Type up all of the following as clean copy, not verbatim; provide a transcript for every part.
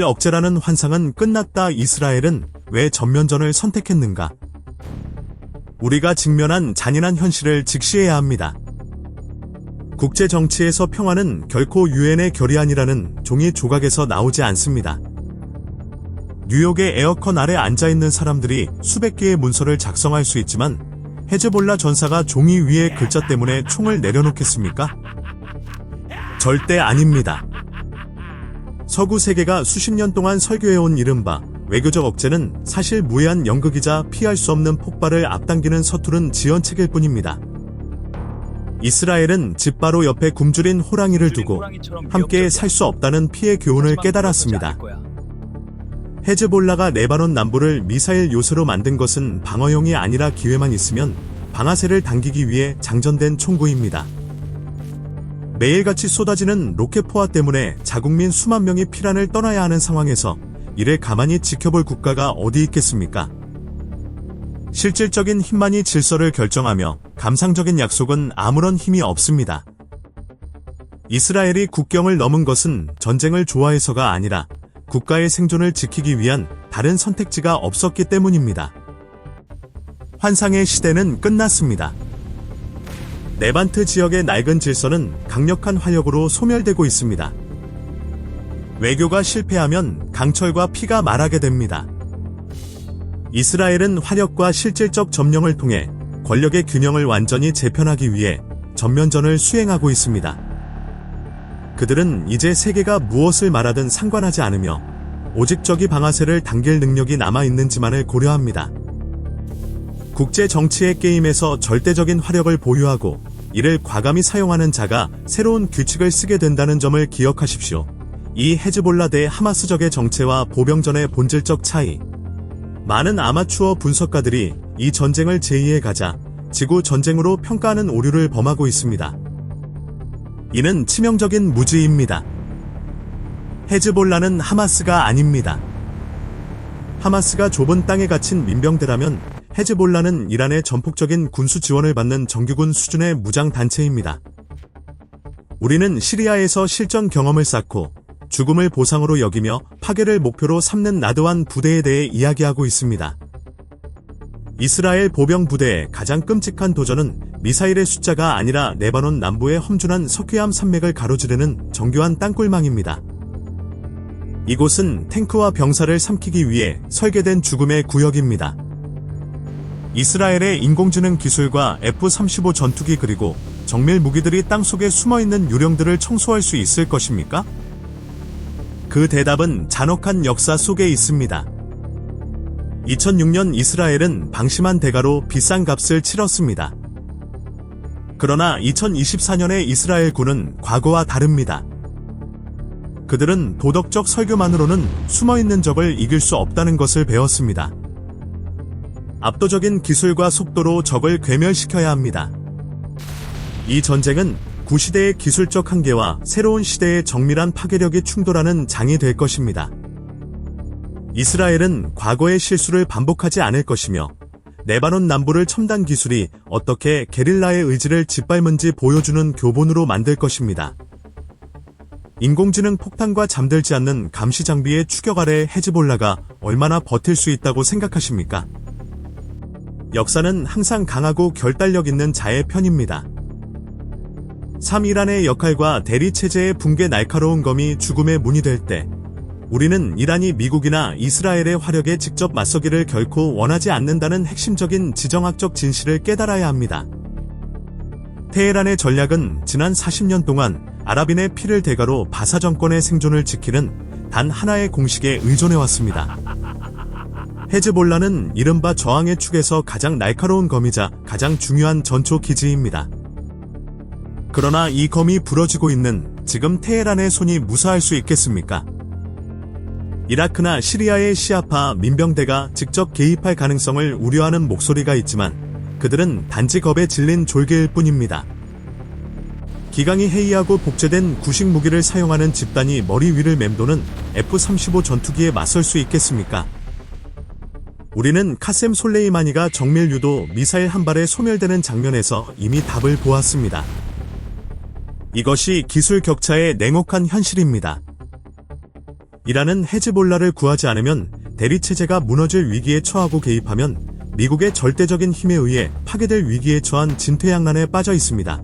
억제라는 환상은 끝났다. 이스라엘은 왜 전면전을 선택했는가? 우리가 직면한 잔인한 현실을 직시해야 합니다. 국제 정치에서 평화는 결코 유엔의 결의안이라는 종이 조각에서 나오지 않습니다. 뉴욕의 에어컨 아래 앉아있는 사람들이 수백 개의 문서를 작성할 수 있지만 헤즈볼라 전사가 종이 위에 글자 때문에 총을 내려놓겠습니까? 절대 아닙니다. 서구 세계가 수십 년 동안 설교해온 이른바 외교적 억제는 사실 무해한 연극이자 피할 수 없는 폭발을 앞당기는 서투른 지연책일 뿐입니다. 이스라엘은 집 바로 옆에 굶주린 호랑이를 두고 함께 살 수 없다는 피해 교훈을 깨달았습니다. 헤즈볼라가 레바논 남부를 미사일 요새로 만든 것은 방어용이 아니라 기회만 있으면 방아쇠를 당기기 위해 장전된 총구입니다. 매일같이 쏟아지는 로켓 포화 때문에 자국민 수만 명이 피란을 떠나야 하는 상황에서 이를 가만히 지켜볼 국가가 어디 있겠습니까? 실질적인 힘만이 질서를 결정하며 감상적인 약속은 아무런 힘이 없습니다. 이스라엘이 국경을 넘은 것은 전쟁을 좋아해서가 아니라 국가의 생존을 지키기 위한 다른 선택지가 없었기 때문입니다. 환상의 시대는 끝났습니다. 레반트 지역의 낡은 질서는 강력한 화력으로 소멸되고 있습니다. 외교가 실패하면 강철과 피가 말하게 됩니다. 이스라엘은 화력과 실질적 점령을 통해 권력의 균형을 완전히 재편하기 위해 전면전을 수행하고 있습니다. 그들은 이제 세계가 무엇을 말하든 상관하지 않으며 오직 저기 방아쇠를 당길 능력이 남아있는지만을 고려합니다. 국제 정치의 게임에서 절대적인 화력을 보유하고 이를 과감히 사용하는 자가 새로운 규칙을 쓰게 된다는 점을 기억하십시오. 이 헤즈볼라 대 하마스적의 정체와 보병전의 본질적 차이. 많은 아마추어 분석가들이 이 전쟁을 제2의 가자, 지구 전쟁으로 평가하는 오류를 범하고 있습니다. 이는 치명적인 무지입니다. 헤즈볼라는 하마스가 아닙니다. 하마스가 좁은 땅에 갇힌 민병대라면 헤즈볼라는 이란의 전폭적인 군수 지원을 받는 정규군 수준의 무장단체입니다. 우리는 시리아에서 실전 경험을 쌓고 죽음을 보상으로 여기며 파괴를 목표로 삼는 나드완 부대에 대해 이야기하고 있습니다. 이스라엘 보병 부대의 가장 끔찍한 도전은 미사일의 숫자가 아니라 레바논 남부의 험준한 석회암 산맥을 가로지르는 정교한 땅굴망입니다. 이곳은 탱크와 병사를 삼키기 위해 설계된 죽음의 구역입니다. 이스라엘의 인공지능 기술과 F-35 전투기 그리고 정밀 무기들이 땅속에 숨어있는 요령들을 청소할 수 있을 것입니까? 그 대답은 잔혹한 역사 속에 있습니다. 2006년 이스라엘은 방심한 대가로 비싼 값을 치렀습니다. 그러나 2024년의 이스라엘 군은 과거와 다릅니다. 그들은 도덕적 설교만으로는 숨어있는 적을 이길 수 없다는 것을 배웠습니다. 압도적인 기술과 속도로 적을 괴멸시켜야 합니다. 이 전쟁은 구시대의 기술적 한계와 새로운 시대의 정밀한 파괴력이 충돌하는 장이 될 것입니다. 이스라엘은 과거의 실수를 반복하지 않을 것이며 레바논 남부를 첨단 기술이 어떻게 게릴라의 의지를 짓밟은지 보여주는 교본으로 만들 것입니다. 인공지능 폭탄과 잠들지 않는 감시 장비의 추격 아래 헤즈볼라가 얼마나 버틸 수 있다고 생각하십니까? 역사는 항상 강하고 결단력 있는 자의 편입니다. 3. 이란의 역할과 대리체제의 붕괴 날카로운 검이 죽음의 문이 될 때 우리는 이란이 미국이나 이스라엘의 화력에 직접 맞서기를 결코 원하지 않는다는 핵심적인 지정학적 진실을 깨달아야 합니다. 테헤란의 전략은 지난 40년 동안 아랍인의 피를 대가로 바사 정권의 생존을 지키는 단 하나의 공식에 의존해왔습니다. 헤즈볼라는 이른바 저항의 축에서 가장 날카로운 검이자 가장 중요한 전초 기지입니다. 그러나 이 검이 부러지고 있는 지금 테헤란의 손이 무사할 수 있겠습니까? 이라크나 시리아의 시아파 민병대가 직접 개입할 가능성을 우려하는 목소리가 있지만 그들은 단지 겁에 질린 졸개일 뿐입니다. 기강이 해이하고 복제된 구식 무기를 사용하는 집단이 머리 위를 맴도는 F-35 전투기에 맞설 수 있겠습니까? 우리는 카셈 솔레이마니가 정밀 유도 미사일 한 발에 소멸되는 장면에서 이미 답을 보았습니다. 이것이 기술 격차의 냉혹한 현실입니다. 이란은 헤즈볼라를 구하지 않으면 대리체제가 무너질 위기에 처하고 개입하면 미국의 절대적인 힘에 의해 파괴될 위기에 처한 진퇴양난에 빠져 있습니다.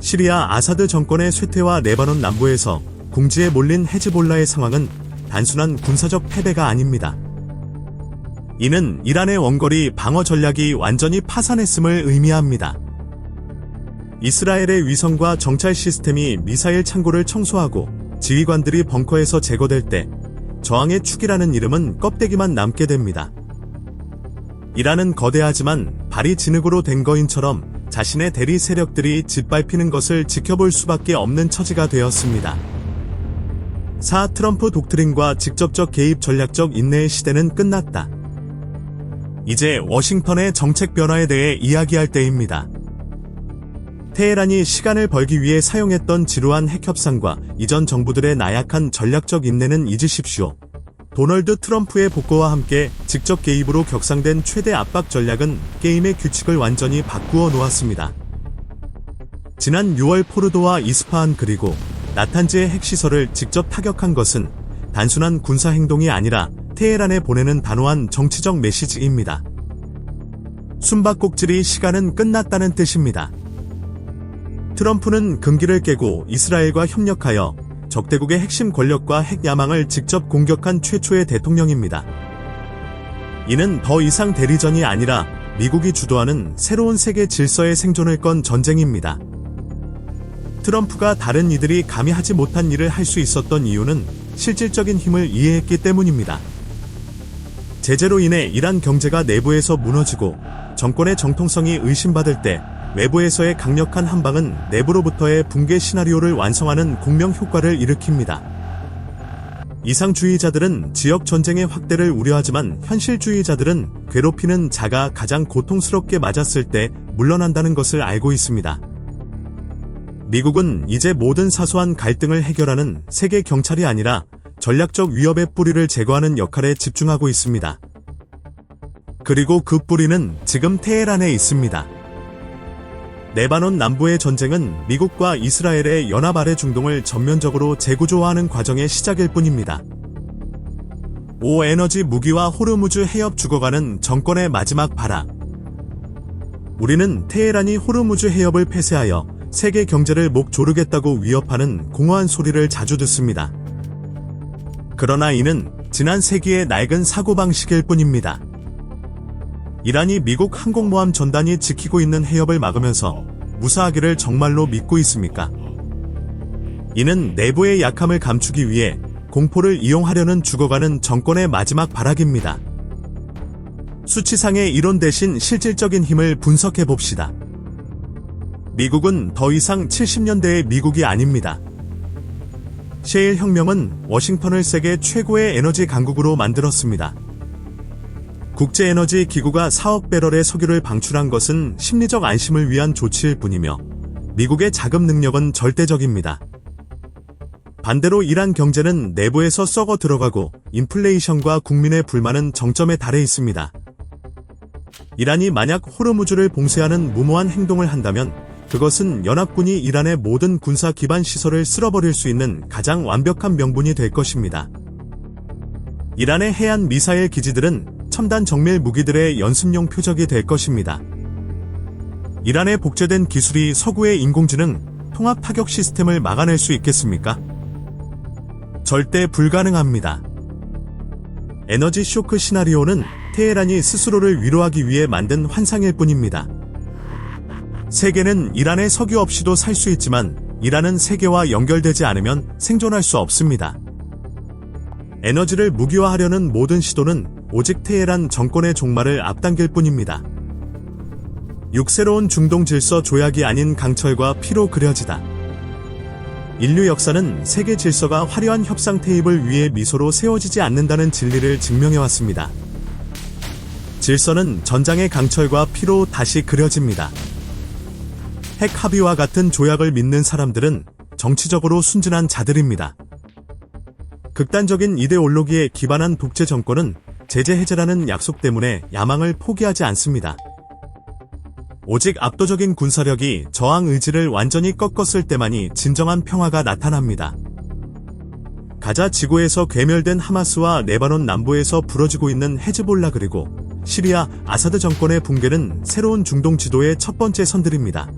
시리아 아사드 정권의 쇠퇴와 레바논 남부에서 궁지에 몰린 헤즈볼라의 상황은 단순한 군사적 패배가 아닙니다. 이는 이란의 원거리 방어 전략이 완전히 파산했음을 의미합니다. 이스라엘의 위성과 정찰 시스템이 미사일 창고를 청소하고 지휘관들이 벙커에서 제거될 때 저항의 축이라는 이름은 껍데기만 남게 됩니다. 이란은 거대하지만 발이 진흙으로 된 거인처럼 자신의 대리 세력들이 짓밟히는 것을 지켜볼 수밖에 없는 처지가 되었습니다. 트럼프 독트린과 직접적 개입 전략적 인내의 시대는 끝났다. 이제 워싱턴의 정책 변화에 대해 이야기할 때입니다. 테헤란이 시간을 벌기 위해 사용했던 지루한 핵협상과 이전 정부들의 나약한 전략적 인내는 잊으십시오. 도널드 트럼프의 복고와 함께 직접 개입으로 격상된 최대 압박 전략은 게임의 규칙을 완전히 바꾸어 놓았습니다. 지난 6월 포르도와 이스파한 그리고 나탄즈의 핵시설을 직접 타격한 것은 단순한 군사 행동이 아니라 테헤란에 보내는 단호한 정치적 메시지입니다. 숨바꼭질이 시간은 끝났다는 뜻입니다. 트럼프는 금기를 깨고 이스라엘과 협력하여 적대국의 핵심 권력과 핵 야망을 직접 공격한 최초의 대통령입니다. 이는 더 이상 대리전이 아니라 미국이 주도하는 새로운 세계 질서의 생존을 건 전쟁입니다. 트럼프가 다른 이들이 감히 하지 못한 일을 할 수 있었던 이유는 실질적인 힘을 이해했기 때문입니다. 제재로 인해 이란 경제가 내부에서 무너지고 정권의 정통성이 의심받을 때 외부에서의 강력한 한방은 내부로부터의 붕괴 시나리오를 완성하는 공명 효과를 일으킵니다. 이상주의자들은 지역 전쟁의 확대를 우려하지만 현실주의자들은 괴롭히는 자가 가장 고통스럽게 맞았을 때 물러난다는 것을 알고 있습니다. 미국은 이제 모든 사소한 갈등을 해결하는 세계 경찰이 아니라 전략적 위협의 뿌리를 제거하는 역할에 집중하고 있습니다. 그리고 그 뿌리는 지금 테헤란에 있습니다. 레바논 남부의 전쟁은 미국과 이스라엘의 연합 아래 중동을 전면적으로 재구조화하는 과정의 시작일 뿐입니다. 에너지 무기와 호르무즈 해협 죽어가는 정권의 마지막 발악. 우리는 테헤란이 호르무즈 해협을 폐쇄하여 세계 경제를 목 조르겠다고 위협하는 공허한 소리를 자주 듣습니다. 그러나 이는 지난 세기의 낡은 사고방식일 뿐입니다. 이란이 미국 항공모함 전단이 지키고 있는 해협을 막으면서 무사하기를 정말로 믿고 있습니까? 이는 내부의 약함을 감추기 위해 공포를 이용하려는 죽어가는 정권의 마지막 발악입니다. 수치상의 이론 대신 실질적인 힘을 분석해봅시다. 미국은 더 이상 70년대의 미국이 아닙니다. 셰일 혁명은 워싱턴을 세계 최고의 에너지 강국으로 만들었습니다. 국제에너지기구가 4억 배럴의 석유를 방출한 것은 심리적 안심을 위한 조치일 뿐이며 미국의 자금 능력은 절대적입니다. 반대로 이란 경제는 내부에서 썩어 들어가고 인플레이션과 국민의 불만은 정점에 달해 있습니다. 이란이 만약 호르무즈를 봉쇄하는 무모한 행동을 한다면 그것은 연합군이 이란의 모든 군사 기반 시설을 쓸어버릴 수 있는 가장 완벽한 명분이 될 것입니다. 이란의 해안 미사일 기지들은 첨단 정밀 무기들의 연습용 표적이 될 것입니다. 이란의 복제된 기술이 서구의 인공지능, 통합 타격 시스템을 막아낼 수 있겠습니까? 절대 불가능합니다. 에너지 쇼크 시나리오는 테헤란이 스스로를 위로하기 위해 만든 환상일 뿐입니다. 세계는 이란의 석유 없이도 살 수 있지만 이란은 세계와 연결되지 않으면 생존할 수 없습니다. 에너지를 무기화하려는 모든 시도는 오직 테헤란 정권의 종말을 앞당길 뿐입니다. 육새로운 중동 질서 조약이 아닌 강철과 피로 그려지다. 인류 역사는 세계 질서가 화려한 협상 테이블 위에 미소로 세워지지 않는다는 진리를 증명해왔습니다. 질서는 전장의 강철과 피로 다시 그려집니다. 핵 합의와 같은 조약을 믿는 사람들은 정치적으로 순진한 자들입니다. 극단적인 이데올로기에 기반한 독재 정권은 제재 해제라는 약속 때문에 야망을 포기하지 않습니다. 오직 압도적인 군사력이 저항 의지를 완전히 꺾었을 때만이 진정한 평화가 나타납니다. 가자 지구에서 괴멸된 하마스와 레바논 남부에서 부러지고 있는 헤즈볼라 그리고 시리아 아사드 정권의 붕괴는 새로운 중동 지도의 첫 번째 선들입니다.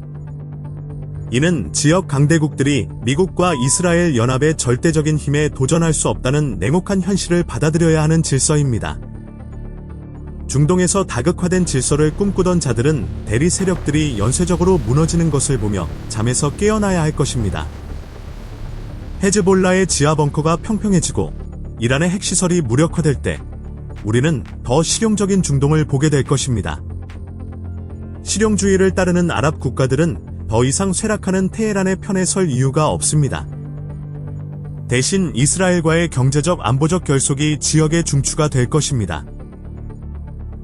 이는 지역 강대국들이 미국과 이스라엘 연합의 절대적인 힘에 도전할 수 없다는 냉혹한 현실을 받아들여야 하는 질서입니다. 중동에서 다극화된 질서를 꿈꾸던 자들은 대리 세력들이 연쇄적으로 무너지는 것을 보며 잠에서 깨어나야 할 것입니다. 헤즈볼라의 지하 벙커가 평평해지고 이란의 핵시설이 무력화될 때 우리는 더 실용적인 중동을 보게 될 것입니다. 실용주의를 따르는 아랍 국가들은 더 이상 쇠락하는 테헤란의 편에 설 이유가 없습니다. 대신 이스라엘과의 경제적 안보적 결속이 지역의 중추가 될 것입니다.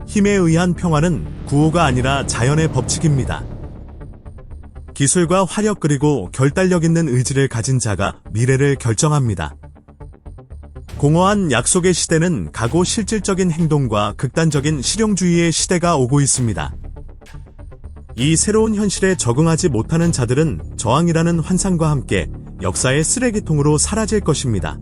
힘에 의한 평화는 구호가 아니라 자연의 법칙입니다. 기술과 화력 그리고 결단력 있는 의지를 가진 자가 미래를 결정합니다. 공허한 약속의 시대는 가고 실질적인 행동과 극단적인 실용주의의 시대가 오고 있습니다. 이 새로운 현실에 적응하지 못하는 자들은 저항이라는 환상과 함께 역사의 쓰레기통으로 사라질 것입니다.